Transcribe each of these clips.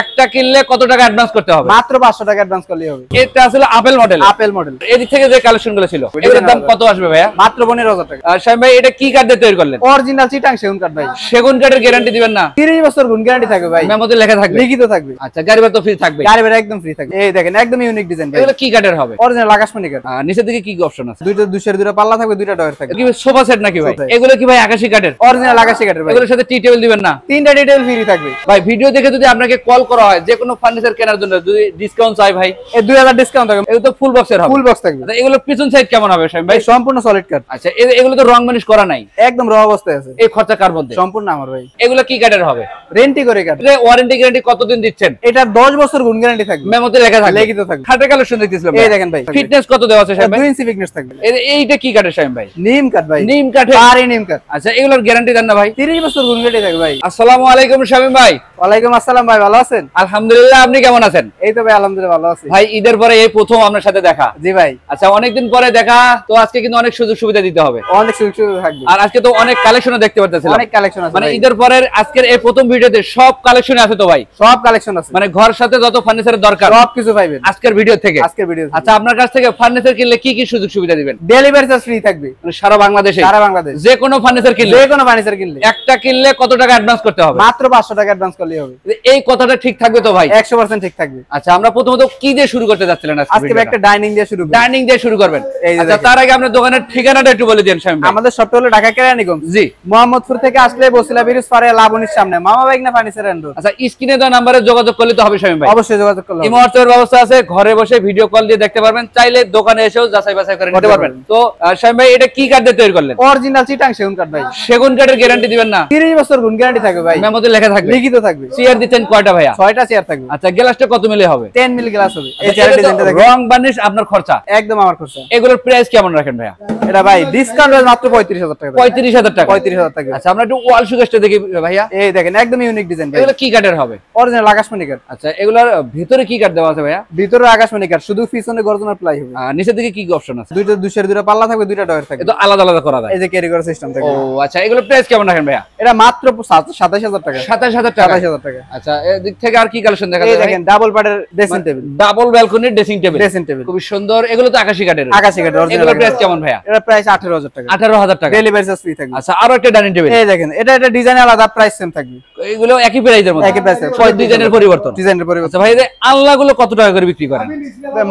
একটা কিনলে কত টাকা অ্যাডভান্স করতে হবে? মাত্র 500 টাকা অ্যাডভান্স করলেই হবে। এটা আসলে আপেল মডেল। Apple model. এদিক থেকে যে কালেকশন গুলো ছিল এগুলোর দাম কত আসবে ভাইয়া? মাত্র 15000 টাকা। শামিম ভাই এটা কি কাঠ দিয়ে তৈরি করলেন? অরিজিনাল চিটাং সেগুন কাঠ ভাই। সেগুন কাঠের গ্যারান্টি দিবেন না? 30 বছর গুণ গ্যারান্টি থাকবে ভাই। মেমোতে লেখা থাকবে, লিখিত থাকবে। আচ্ছা গাড়ি ভাড়া তো ফ্রি থাকবে? গাড়ি ভাড়া একদম ফ্রি থাকবে। এই দেখেন একদম ইউনিক ডিজাইন ভাই। এগুলো কি কাঠের হবে? অরিজিনাল আকাশমণি কাঠ। নিচের দিকে কি অপশন আছে? দুইটা দুইটা পাল্লা থাকবে, দুইটা ডয়ার থাকবে। কি সোফা সেট নাকি ভাই? এগুলো কি ভাই আকাশী কাঠের? অরিজিনাল আকাশী কাঠের ভাই। এগুলোর সাথে টি টেবিল দিবেন না? তিনটা ডিটেইল ফ্রি থাকবে ভাই। ভিডিও দেখে যদি আপনাকে কল করা হয় যে কোনো ফার্নিচার কেনার জন্য যদি ডিসকাউন্ট চাই ভাই, এই 2000 ডিসকাউন্ট থাকবে। এগুলো তো ফুল বক্সের হবে। ফুল বক্স থাকবে। আচ্ছা এগুলো পিছন সাইড কেমন হবে শামিম ভাই? সম্পূর্ণ সলিড কাঠ। আচ্ছা এগুলো তো রং মানিশ করা নাই, একদম র অবস্থায় আছে। এই খরচা কার মধ্যে? সম্পূর্ণ আমার ভাই। এগুলো কি কাঠের হবে? রেন্টি করে কাঠ। এটা ওয়ারেন্টি গ্যারান্টি কতদিন দিচ্ছেন? এটা 10 বছর গুণ গ্যারান্টি থাকবে। মেমোতে লেখা থাকবে, লিখিত থাকবে। খাটের কালেকশন দেখতেছিলাম। এই দেখেন ভাই, ফিটনেস কত দেওয়া আছে শামিম ভাই? 2 ইঞ্চি ফিটনেস থাকবে। এইটা কি কাঠের শামিম ভাই? নিম কাঠ ভাই। নিম কাঠের? আরে নিম কাঠ। আচ্ছা এগুলোর গ্যারান্টি দেন না ভাই? 30 বছর গুণ গ্যারান্টি থাকবে ভাই। আসসালামু আলাইকুম শামিম ভাই। ওয়ালাইকুম আসসালাম ভাই, ভালো আছেন? আলহামদুলিল্লাহ, আপনি কেমন আছেন? এই তো ভাই আলহামদুলিল্লাহ ভালো আছি ভাই। ঈদের পরে এই প্রথম আপনার সাথে দেখা। জি ভাই। আচ্ছা অনেকদিন পরে দেখা, তো আজকে কিন্তু অনেক সুযোগ সুবিধা দিতে হবে। অনেক সুযোগ সুবিধা থাকবে। আর আজকে তো অনেক কালেকশনও দেখতে পাচ্ছেন। অনেক কালেকশন আছে মানে ভাই। ঈদের পরের আজকের এই প্রথম ভিডিওতে সব কালেকশন আছে তো ভাই? সব কালেকশন আছে, মানে ঘর সাথে যত ফার্নিচারের দরকার সব কিছু পাইবেন আজকের ভিডিও থেকে। আজকের ভিডিও। আচ্ছা আপনার কাছ থেকে ফার্নিচার কিনলে কি কি সুযোগ সুবিধা দিবেন? ডেলিভারি চার্জ ফ্রি থাকবে মানে সারা বাংলাদেশে? সারা বাংলাদেশ। যে কোনো ফার্নিচার কিনলে? যে কোনো ফার্নিচার কিনলে। একটা কিনলে কত টাকা অ্যাডভান্স করতে হবে? মাত্র 500 টাকা অ্যাডভান্স করলেই হবে। এই কথাটা ঠিক থাকবে তো ভাই? 100% ঠিক থাকবে। আচ্ছা আমরা প্রথমত কি দিয়ে শুরু করতে যাচ্ছিলেন আজকে একটা ডাইনিং দিয়ে শুরু করব। ডাইনিং দিয়ে শুরু করবেন। আচ্ছা তার আগে আপনার দোকানের ঠিকানাটা একটু বলে দেন শামিম ভাই। আমাদের শপটা হলো ঢাকা কেরানীগঞ্জ। জি। মোহাম্মদপুর থেকে আসলে বসিলা ব্রিজ পারে লাবণীর সামনে মামা বাইগনা ফার্নিচার এন্ড রোড। আচ্ছা স্ক্রিনে দেওয়া নম্বরে যোগাযোগ করলে তো হবে শামিম ভাই? অবশ্যই যোগাযোগ করলে হবে। ইমো হোয়াটসঅ্যাপের ব্যবস্থা আছে, ঘরে বসে ভিডিও কল দিয়ে দেখতে পারবেন, চাইলে দোকানে এসেও যাচাই বাছাই করে নিতে পারবেন। তো শামিম ভাই এটা কি কাঠ দিয়ে তৈরি করলেন? অরিজিনাল চিটাং সেগুন কাঠ ভাই। সেগুন কাঠের গ্যারান্টি দিবেন না? 30 বছর গুণ গ্যারান্টি থাকবে ভাই। মেমোতে লেখা থাকবে, লিখিত থাকবে। চেয়ার দিচ্ছেন কয়টা ভাইয়া? 6টা চেয়ার থাকবে। আচ্ছা গ্লাসটা কত মিলি হবে? 10 মিলি গ্লাস হবে। এই আচ্ছা, চেয়ার এটা তো ডিজাইনটা দেখেন। রং বার্নিশ আপনার খরচা? একদম আমার খরচা। এগুলোর প্রাইস কেমন রাখেন ভাইয়া? এটা ভাই ডিসকাউন্ট মাত্র 35000 টাকা। 35000 টাকা? 35000 টাকা। আচ্ছা আমরা একটু ওয়াল সুকেশটা দেখি ভাইয়া। এই দেখেন একদম ইউনিক ডিজাইন ভাই। এগুলো কি কাঠের হবে? অরিজিনাল আকাশমণি কাঠ। আচ্ছা এগুলোর ভিতরে কি কাঠ দেওয়া আছে ভাইয়া? ভিতরে আকাশমণি কাঠ, শুধু পিছনে গর্জনের প্লাই হবে। নিচের দিকে কি অপশন আছে? দুইটা পাল্লা থাকবে, দুইটা ডয়ার থাকবে। এটা আলাদা আলাদা করা যায়? এই যে ক্যারি করার সিস্টেম ও থাকবে। আচ্ছা এগুলোর প্রাইস কেমন রাখেন ভাইয়া? এটা মাত্র 27000 টাকা। 27000 টাকা? 27000 টাকা। আচ্ছা এদিক থেকে আর কি কালেকশন দেখা এই যায়? দেখেন ডাবল পার্টের ড্রেসিং টেবিল। ডাবল ব্যালকনির ড্রেসিং টেবিল। ড্রেসিং টেবিল খুব সুন্দর। এগুলো তো আকাশী কাঠের? আকাশী কাঠের অরিজিনাল। এগুলোর প্রাইস কেমন ভাইয়া? এটা প্রাইস 18000 টাকা। 18000 টাকা? ডেলিভারি চার্জ ফ্রি থাকবে। আচ্ছা আরো একটা ডাইনিং টেবিল। এই দেখেন এটা ডিজাইন আলাদা, প্রাইস সেম থাকবে। এগুলো একই প্রাইসের মধ্যে? একই প্রাইসে। ডিজাইনের পরিবর্তন? ডিজাইনের পরিবর্তন। আচ্ছা ভাই এই আলনাগুলো কত টাকা করে বিক্রি করেন?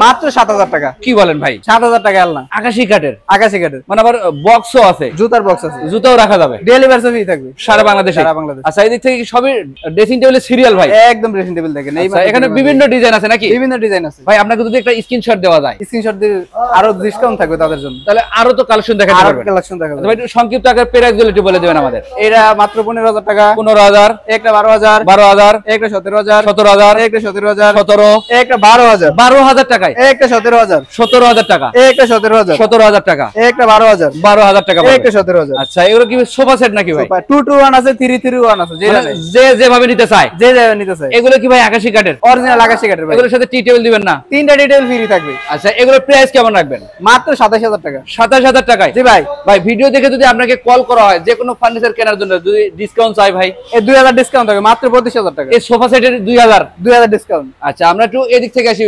মাত্র 7000 টাকা। কি বলেন ভাই? 7000 টাকা আলনা। আকাশী কাঠের? আকাশী কাঠের। মানে আবার বক্সও আছে? জুতার বক্স আছে। জুতাও রাখা যাবে? ডেলিভারি চার্জ ফ্রি থাকবে সারা বাংলাদেশে? সারা বাংলাদেশ। আচ্ছা এই দিক থেকে কি সবই ড্রেসিং টেবিলের সিরিয়াল ভাই? একদম ড্রেসিং টেবিল দেখেন। এই আচ্ছা, এখানে বিভিন্ন ডিজাইন আছে নাকি? বিভিন্ন ডিজাইন আছে ভাই আপনাকে যদি একটা স্ক্রিনশট দেওয়া যায়, স্ক্রিনশট দিয়ে আরো ডিসকাউন্ট থাকবে তাদের জন্য, তাহলে আরো তো কালেকশন দেখাতে আরো পারবেন। কালেকশন দেখাবো। ভাই একটু সংক্ষিপ্ত আকারে প্রাইস গুলো একটু বলে দিবেন আমাদের। এটা মাত্র 15000 টাকা। 15000? একটা 12000, 12000? একটা 17000, 17000? একটা 17000, 17? একটা 12000, 12000 টাকায়? একটা 17000, 17000 টাকা? একটা 17000, 17000 টাকা? একটা 12000, 12000 টাকা পড়বে। একটা 17000। আচ্ছা এগুলো কি সোফা সেট নাকি ভাই? 221 আছে, 331 আছে, মানে যে যেভাবে নিতে চায় যে যাবে নিতে চাই। এগুলো কি ভাই আকাশী কাঠের? অরিজিনাল আকাশী কাঠের ভাই। এগুলোর সাথে টি টেবিল দিবেন না? তিনটা ডিটেইল ফ্রি থাকবে। আচ্ছা এগুলোর প্রাইস কেমন রাখবেন? মাত্র 27000 টাকা। 27000 টাকায়? জি ভাই। ভাই ভিডিও দেখে যদি আপনাকে কল করা হয় যে কোনো ফার্নিচার কেনার জন্য যদি ডিসকাউন্ট চাই ভাই, এই 2000 ডিসকাউন্ট থাকবে, মাত্র 25000 টাকা। এই সোফা সেটের 2000? 2000 ডিসকাউন্ট। আচ্ছা আমরা একটু এদিক থেকে আসি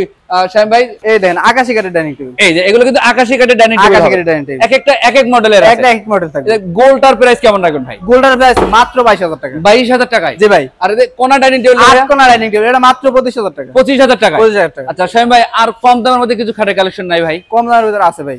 শামিম ভাই। এই দেখেন আকাশী কাঠের ডাইনিং টেবিল। এই যে এগুলো কিন্তু আকাশী কাঠের ডাইনিং টেবিল। আকাশী কাঠের ডাইনিং টেবিল। একটা এক এক মডেলের আছে? একটা এক মডেল থাকবে। গোল্ডটার প্রাইস কেমন রাখবেন ভাই? গোল্ডের প্রাইস মাত্র 22000 টাকা। 22000 টাকায়? জি ভাই। আর এই কোনা ডাইনিং টেবিল? আট কোণা ডাইনিং টেবিল, এটা মাত্র 25000 টাকা। 25000 টাকা? 25000 টাকা। আচ্ছা শামিম ভাই আর কম দামের মধ্যে কিছু খাটের কালেকশন নাই ভাই? কম দামের ভিতরে আছে ভাই।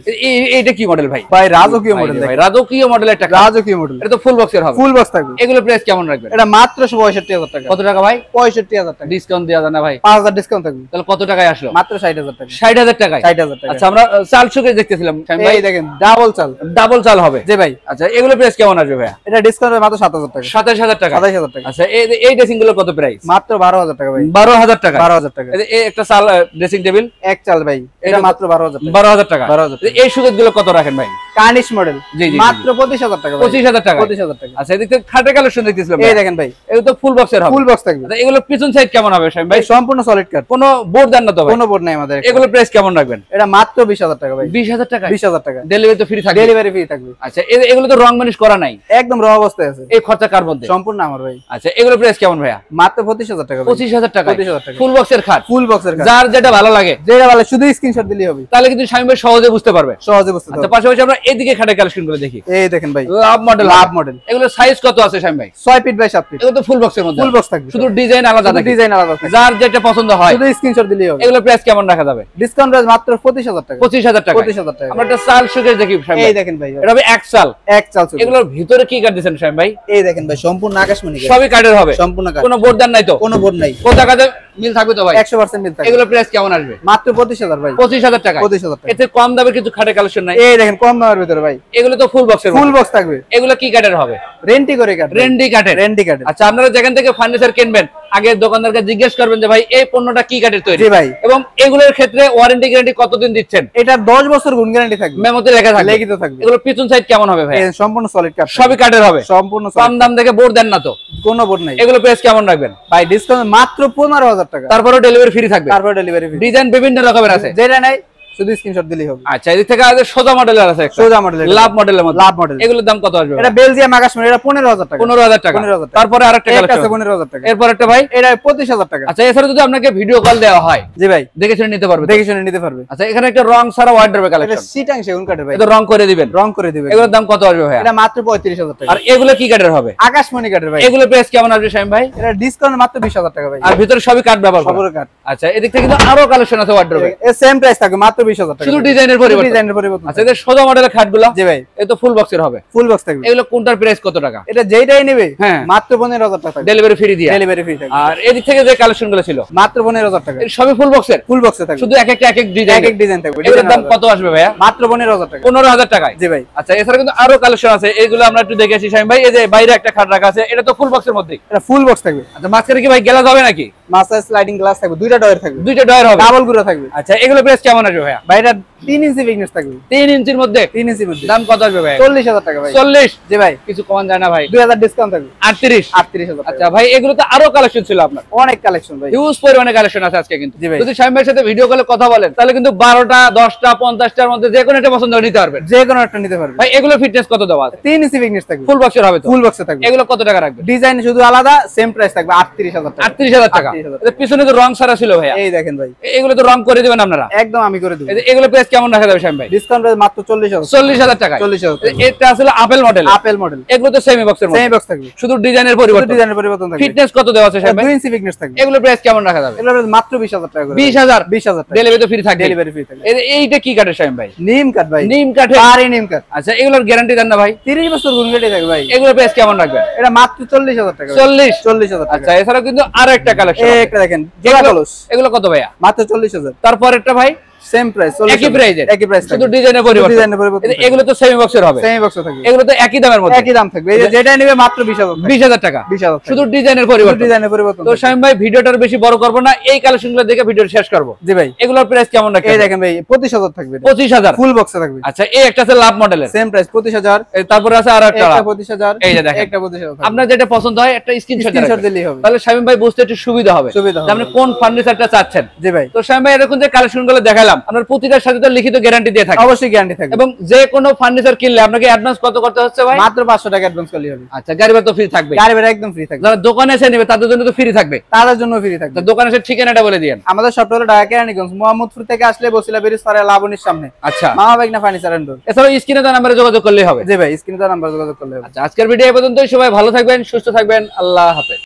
এইটা কি মডেল ভাই? ভাই রাজকীয় মডেল ভাই দেখেন। রাজকীয় মডেলের একটা খাট। রাজকীয় মডেল। এটা তো ফুল বক্সের হবে? ফুল বক্স থাকবে। এগুলোর প্রাইস কেমন রাখবেন? এটা মাত্র 65000 টাকা। কত টাকা ভাই? 65000 টাকা। ডিসকাউন্ট দেওয়া যায় না ভাই? 5000 ডিসকাউন্ট থাকবে। তাহলে কত টাকায় আসলো? মাত্র 60000 টাকা। 60000 টাকায়? 60000 টাকা। আচ্ছা আমরা চাল সুকে দেখতেছিলাম শামিম ভাই। এই দেখেন ডাবল চাল। ডাবল চাল হবে? জি ভাই। আচ্ছা এগুলোর প্রাইস কেমন আসবে ভাই? এটা ডিসকাউন্ট মাত্র 7000 টাকা। 27000 টাকা? 27000 টাকা। আচ্ছা এই ড্রেসিং গুলো কত প্রাইস? মাত্র 12000 টাকা ভাই। 12000 টাকা? 12000 টাকা। এই একটা চাল ড্রেসিং টেবিল এক চাল ভাই, এটা মাত্র 12000 টাকা। 12000 টাকা? 12000 টাকা। এই সুকেস গুলো কত রাখেন ভাই? কার্নিশ মডেল জি, জি, মাত্র 25000 টাকা 25000 টাকা 25000 টাকা। আচ্ছা এদিকে খাটের কালেকশন দেখতেছিলাম এই দেখেন ভাই, এগুলো তো ফুল বক্সের হবে, ফুল বক্স থাকবে। আচ্ছা এগুলো পিছন সাইড কেমন হবে শামিম ভাই? সম্পূর্ণ সলিড কাট, কোনো বোর্ড দেন না তো ভাই? কোনো বোর্ড নাই আমাদের। এগুলো প্রাইস কেমন রাখবেন? এটা মাত্র 20000 টাকা ভাই। 20000 টাকা? 20000 টাকা ডেলিভারি তো ফ্রি থাকবে? ডেলিভারি ফ্রি থাকবে। আচ্ছা এগুলো তো রং মানিশ করা নাই, একদম র অবস্থায় আছে। এই খরচা কার মধ্যে? সম্পূর্ণ আমার ভাই। আচ্ছা এগুলো প্রাইস কেমন ভাইয়া? মাত্র 25000 টাকা ভাই। 25000 টাকা 25000 টাকা ফুল বক্সের খাট, ফুল বক্সের কাট, যার যেটা ভালো লাগে যেটা ভালো শুধু স্ক্রিনশট দিলেই হবে, তাহলে কিন্তু শামিম ভাই সহজে বুঝতে পারবে, সহজে বুঝতে আচ্ছা পারবে। পাশাপাশি আমরা এদিকে খাটের কালেকশন গুলো দেখি। এই দেখেন ভাই, লাভ মডেল, লাভ মডেল। এগুলো সাইজ কত আছে শামিম ভাই? 6 ফিট বাই 7 ফিট, এগুলো তো ফুল বক্সের মধ্যে, ফুল বক্স থাকবে, শুধু ডিজাইন আলাদা শুধু থাকে, ডিজাইন আলাদা থাকবে, যার যেটা পছন্দ হয় শুধু স্ক্রিনশট দিলেই হবে। এগুলো প্রাইস কেমন রাখা যাবে? ডিসকাউন্ট প্রাইস মাত্র 25000 টাকা। 25000 টাকা 25000 টাকা। আমরা একটা চাল সুকেশ দেখি শামিম এই ভাই, দেখেন ভাই, এটা হবে এক চাল, এক চাল চুল। এগুলোর ভিতরে কি কাট দিয়েছেন শামিম ভাই? এই দেখেন ভাই, সম্পূর্ণ আকাশমণি কাট, সবই কাঠের হবে, সম্পূর্ণ কাট, কোনো বোর্ড দেন নাই তো? কোনো বোর্ড নাই, কোন টাকাতে মিল থাকবে তো ভাই? 100% মিল থাকবে। এগুলো প্রাইস কেমন আসবে? মাত্র 25000 ভাই। 25000 টাকা 25000 টাকা। এতে কম দামে কিছু খাটের কালেকশন নাই? এই দেখেন কম দামের ভিতরে ভাই, এগুলো তো ফুল বক্সের ফুল বক্স থাকবে, এগুলো কি কাঠের হবে? রেন্টি করে কাট, রেন্ডি কাঠের। রেন্টি কাট। আচ্ছা আপনারা যেখান থেকে ফার্নিচার কিনবেন আগে দোকানদারকে জিজ্ঞেস করবেন যে ভাই এই পণ্যটা কি কাঠের তৈরি, জি ভাই। এবং এগুলোর ক্ষেত্রে ওয়ারেন্টি গ্যারান্টি কতদিন দিচ্ছেন এটা 10 বছর গুণ গ্যারান্টি থাকবে, মেমোতে লেখা থাকবে, লিখিত থাকবে। এগুলো পিছন সাইড কেমন হবে ভাই? এই সম্পূর্ণ সলিড কাট, সবই কাঠের হবে, সম্পূর্ণ কম solid, দাম থেকে বোর্ড দেন না তো? কোনো বোর্ড নাই। এগুলো প্রাইস কেমন রাখবেন ভাই ডিসকাউন্ট মাত্র 15000 টাকা, তারপরেও ডেলিভারি ফ্রি থাকবে, তারপর ডেলিভারি ফ্রি। ডিজাইন বিভিন্ন রকমের আছে, যেটা নাই শুধু স্ক্রিনশট দিলেই হবে। আচ্ছা এদিক থেকে আছে সোজা মডেলের আছে একটা, সোজা মডেল, লাভ মডেলের মধ্যে, লাভ মডেল। এগুলোর দাম কত আসবে? এটা বেলজিয়াম আকাশমণি, এটা 15000 টাকা, 15000 টাকা 15000 টাকা। তারপরে আরেকটা একটা আছে কালেকশন 15000 টাকা, এরপর একটা ভাই, এটা 25000 টাকা। আচ্ছা এছাড়া যদি আপনাকে ভিডিও কল দেওয়া হয় জি ভাই, দেখে শুনে নিতে পারবে তো? দেখে শুনে নিতে পারবে। আচ্ছা এখানে একটা রং সারা ওয়ার্ডরোবের এটা কালেকশন, সিটাং সেগুন কাঠের ভাই, এটা রং করে দিবেন, রং করে দিবে। এগুলোর দাম কত আসবে ভাই? এটা মাত্র 35000 টাকা। আর এগুলো কি কাঠের হবে? আকাশমণি কাঠের ভাই, এগুলো প্রাইস কেমন আসবে শামিম ভাই? এটা ডিসকাউন্ট মাত্র 20000 টাকা ভাই। আর ভিতরে সবই কাঠ ব্যবহার করা? সবর কাঠ। আচ্ছা এদিক থেকে কিন্তু আরো কালেকশন আছে ওয়ার্ডরোবে, এর সেম প্রাইস থাকবে মাত্র 20000 টাকা, শুধু ডিজাইনের পরিবর্তন। ডিজাইনের পরিবর্তন। আচ্ছা এদের সোজা মডেলের খাটগুলো, জি ভাই, এই তো ফুল বক্সের হবে, ফুল বক্স থাকবে। এগুলো কোনটার প্রাইস কত টাকা? এটা যেইটাই নেবে হ্যাঁ। মাত্র 15000 টাকা, ডেলিভারি ফ্রি দিয়ে? ডেলিভারি ফ্রি থাকবে। আর এদিক থেকে যে কালেকশন গুলো ছিল মাত্র 15000 টাকা, এর সবই ফুল বক্সের, ফুল বক্সে থাকবে, শুধু এক একটা এক এক ডিজাইন, এক এক ডিজাইন থাকবে। এগুলোর দাম ডিজাইন কত আসবে ভাইয়া? মাত্র 15000 টাকা। 15000 টাকায়? জি ভাই। আচ্ছা এছাড়া কিন্তু আরো কালেকশন আছে, এগুলো আমরা একটু দেখে আসি শামিম ভাই। এই যে বাইরে একটা খাট রাখা আছে, এটা তো ফুল বক্সের মধ্যে। এটা ফুল বক্স থাকবে। আচ্ছা মাঝখানে কি ভাই গ্লাস হবে নাকি? মাস্টার স্লাইডিং গ্লাস থাকবে, দুইটা ডয়ার থাকবে, দুইটা ডয়ার হবে, ডাবল গুলো থাকবে। আচ্ছা এগুলো প্রাইস কেমন আসবে ভাইয়া? ভাই এটা 3 ইঞ্চি থিকনেস থাকবে, 3 ইঞ্চির মধ্যে, 3 ইঞ্চির মধ্যে। দাম কত আসবে ভাই? 40000 টাকা ভাই। 40? জি ভাই, কিছু কমান যায় না ভাই? 2000 ডিসকাউন্ট থাকবে, 38? 38000 টাকা। আচ্ছা ভাই এগুলো তো আরো কালেকশন ছিল আপনার, অনেক কালেকশন ভাই, হিউজ পরিমাণে কালেকশন আছে আজকে কিন্তু। জি ভাই। যদি শামিম ভাইয়ের সাথে ভিডিও কলে কথা বলেন তাহলে কিন্তু 12টা 10টা 50টার মধ্যে যে কোনো একটা পছন্দ করে নিতে পারবেন। যে কোনো একটা নিতে পারবে ভাই এগুলো ফিটনেস কত দেওয়া আছে? 3 ইঞ্চি থিকনেস থাকবে, ফুল বক্সের হবে তো? ফুল বক্সে থাকবে। এগুলো কত টাকা রাখবেন? ডিজাইন শুধু আলাদা, সেম প্রাইস থাকবে 38000 টাকা। 38000 টাকা। 38000 এদের পিছনে তো রং সারা ছিল ভাইয়া, এই দেখেন ভাই, এগুলো তো রং করে দিবেন আপনারা? একদম আমি করে দেব। এই যে এগুলো প্রাইস কেমন রাখা যাবে শামিম ভাই? ডিসকাউন্ট প্রাইস মাত্র 40000 40000 টাকা। 40000 টাকা। এটা আসলে আপেল মডেল, আপেল মডেল, এগুলো তো সেমি বক্সের মধ্যে, সেম বক্স থাকবে, শুধু ডিজাইনের শুধু পরিবর্তন। ডিজাইনের পরিবর্তন থাকবে। ফিটনেস কত দেওয়া আছে শামিম ভাই? 2 ইঞ্চি থিকনেস থাকবে। এগুলো প্রাইস কেমন রাখা যাবে? এগুলো মাত্র 20000 টাকা করে। 20000? 20000 টাকা। ডেলিভারি তো ফ্রি থাকবে? ডেলিভারি ফ্রি থাকবে। এইটা কি কাঠের শামিম ভাই? নিম কাঠ ভাই, নিম কাঠের? পারি নিম কাঠ। আচ্ছা এগুলোর গ্যারান্টি দেন না ভাই? 30 বছর গুণ গ্যারান্টি থাকবে ভাই। এগুলোর প্রাইস কেমন রাখবেন? এটা মাত্র 40000 টাকা। 40000 টাকা। আচ্ছা এছাড়া কিন্তু আরো একটা কালেকশন এই একটা দেখেন, জোড়া কলস, এগুলো কত ভাইয়া? মাত্র 40000। তারপর একটা ভাই সেম প্রাইস, একই প্রাইজের, একই প্রাইস, শুধু ডিজাইনের পরিবর্তন। ডিজাইনের পরিবর্তন। এগুলো তো সেমি বক্সের হবে? সেম বক্সে থাকবে। এগুলো তো একই দামের মধ্যে, একই দাম থাকবে। এই যে যেটা নেবে মাত্র 20000 টাকা। 20000 টাকা, 20000 শুধু ডিজাইনের পরিবর্তন। ডিজাইনের পরিবর্তন। তো শামিম ভাই ভিডিওটার বেশি বড় করব না, এই কালেকশনগুলো দেখে ভিডিওটা শেষ করব। জি ভাই। এগুলোর প্রাইস কেমন রাখবেন? এই দেখেন ভাই, 25000 থাকবে, 25000 ফুল বক্সে থাকবে। আচ্ছা এই একটা আছে লাভ মডেলের, সেম প্রাইস 25000। তারপরে আছে আর একটা, একটা 25000, এই যে দেখেন, একটা 25000 থাকবে। আপনার যেটা পছন্দ হয় একটা স্ক্রিনশট দিলেই হবে, তাহলে শামিম ভাই বুঝতে একটু সুবিধা হবে সুবিধা যে হবে আপনি কোন ফার্নিচারটা চাচ্ছেন। জি ভাই। তো শামিম ভাই এরকম যে কালেকশনগুলো দেখালাম, আপনার প্রতিটার সাথে তো লিখিত গ্যারান্টি দিয়ে থাকে? অবশ্যই গ্যারান্টি থাকবে। এবং যে কোনো ফার্নিচার কিনলে আপনাকে অ্যাডভান্স কত করতে হচ্ছে ভাই? মাত্র 500 টাকা অ্যাডভান্স করলেই হবে। আচ্ছা গাড়ি ভাড়া তো ফ্রি থাকবে? গাড়ি ভাড়া একদম ফ্রি থাকবে। যারা দোকানে এসে নেবে তাদের জন্য তো ফ্রি থাকবে? তাদের জন্য ফ্রি থাকবে। তো দোকানে এসে ঠিকানাটা বলে দিয়েন। আমাদের শপটা হলো ঢাকা কেরানীগঞ্জ, মোহাম্মদপুর থেকে আসলে বসিলা ব্রিজ পারে লাবণীর সামনে, আচ্ছা মামা বাইকনা ফার্নিচার এন্ড ডোর। এছাড়াও স্ক্রিনে দেওয়া নাম্বারে যোগাযোগ করলেই হবে। জি ভাই, স্ক্রিনে দেওয়া নাম্বার যোগাযোগ করলে হবে। আচ্ছা আজকের ভিডিও এই পর্যন্তই। সবাই ভালো থাকবেন, সুস্থ থাকবেন, আল্লাহ হাফেজ।